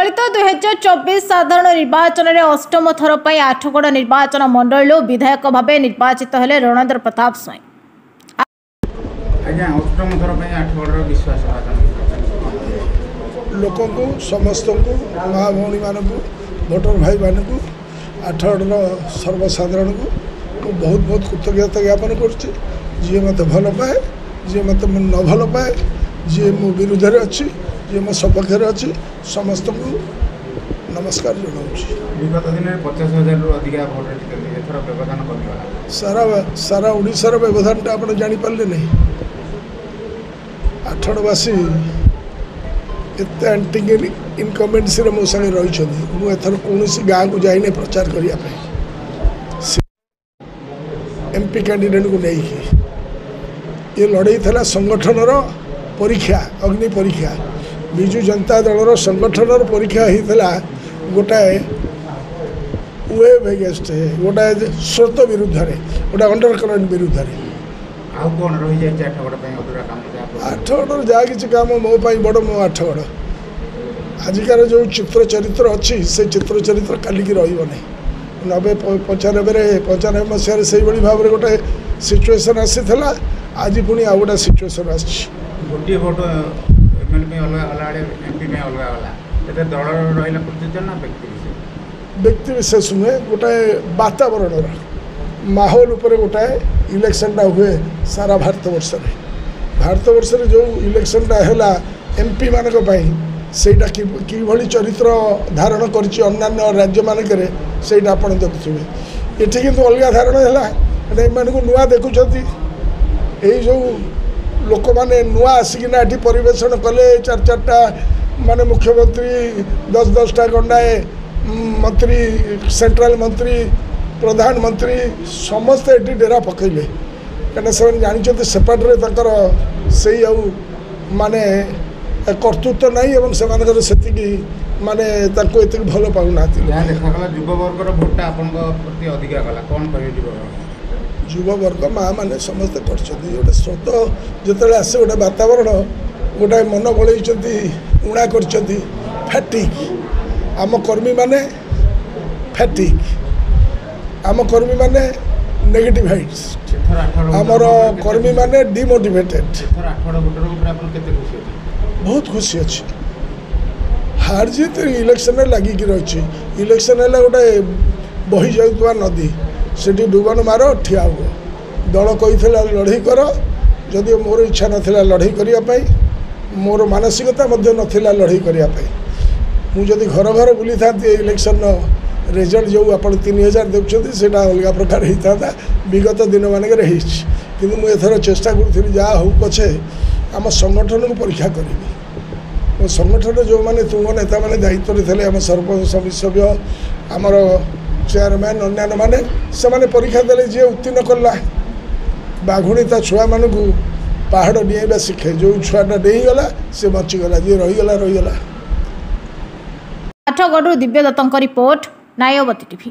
चलित 2024 साधारण निर्वाचन में अष्टम थर पर आठगड़ निर्वाचन मंडल विधायक भाव निर्वाचित हेले रणेंद्र प्रताप स्वाई। अष्टम थर पर आठगड़ विश्वास लोक समस्त माँ भौणी मान भोटर भाई मान आठगड़ सर्वसाधारण को बहुत बहुत कृतज्ञता ज्ञापन कर मत भल पाए जी मत न भल पाए जी मो विरुद्ध अच्छी जी मो सपक्ष अच्छी समस्त को नमस्कार जनाऊँ। विगत दिन 50,000 रु अधिक व्यवधान सारा सारा ओडिशार व्यवधानटा आप जापारे नहीं। आठगड़वासी एत एंटी इनकमेंसी मो संगे रही मुझे कौन गाँ को जाइने प्रचार करने एमपी कैंडिडेट को नहीं ये लड़ाई था संगठनर परीक्षा अग्नि परीक्षा विजु जनता दलर संगठनर परीक्षा होता गोटाए वेव अगेंस्ट गोटाए स्रोत विरुद्ध गोटे अंडर करंट विरुद्ध आठगड़ जहाँ कि कम मो बड़ मो आठगड़ आजिकार जो चित्र चरित्र अच्छी से चित्र चरित्र कालिकी रही 95 मसीह से भाव में गोटे सिचुएसन आसी आज पुणी आ गोटे सिचुएसन गोटे भोट व्यक्ति विशेष नुहे गोटे वातावरण माहौल उपर गोटाए इलेक्शनटा हुए सारा भारतवर्ष जो इलेक्शनटा है एमपी मानक सेटा कि चरित्र धारण कर राज्य मानक आप देखुए ये कितु अलग धारण है नुआ देखुं यही जो लोक मैंने नुआ आसिकिना ये परिवेशन कले 4-4टा माने मुख्यमंत्री 10-10टा गंडाए मंत्री सेंट्रल मंत्री प्रधानमंत्री समस्ते ये डेरा पकईले कहीं से जानते सेपटे से माने कर्तृत्व नहीं एवं से माने ये भल पाऊना युववर्गर भोटा युववर्ग माँ मैंने समस्ते कर स्रोत जो आसे गोटे वातावरण गोटाए मन बड़े उणा कर फैटिक आम कर्मी माने फैटिक आम कर्मी माने नेगेटिव हाइट्स आमर कर्मी माने डिमोटिवेटेड बहुत खुशी अच्छी हार जीत इलेक्शन लगिकी रही इलेक्शन है गोटे बही जाऊा नदी से डुबन मार ठिया हुआ दल कही लड़ई कर जदि मोर इच्छा नाला लड़ई करने मोर मानसिकता नाला लड़ई करने मुझे घर घर बुली था इलेक्शन रिजल्ट जो आप 3000 देखते से अलग प्रकार होता था विगत दिन मानक कि मुझे चेष्टा करी जहाँ हो पछे आम संगठन को परीक्षा करी संगठन जो मैंने तुंग नेता मैंने दायित्व थे आम सरपंच सदस्य आमर चेयरमैन अन्य मैंने से परीक्षा देले जी उत्तीर्ण कला बाघुणी ता छुआ मान पहाड़ डेइबा शिखे जो छुआटा डेईगला से बचीगला जी रहीगला। Athgarh Divya दत्तों report नायवती TV.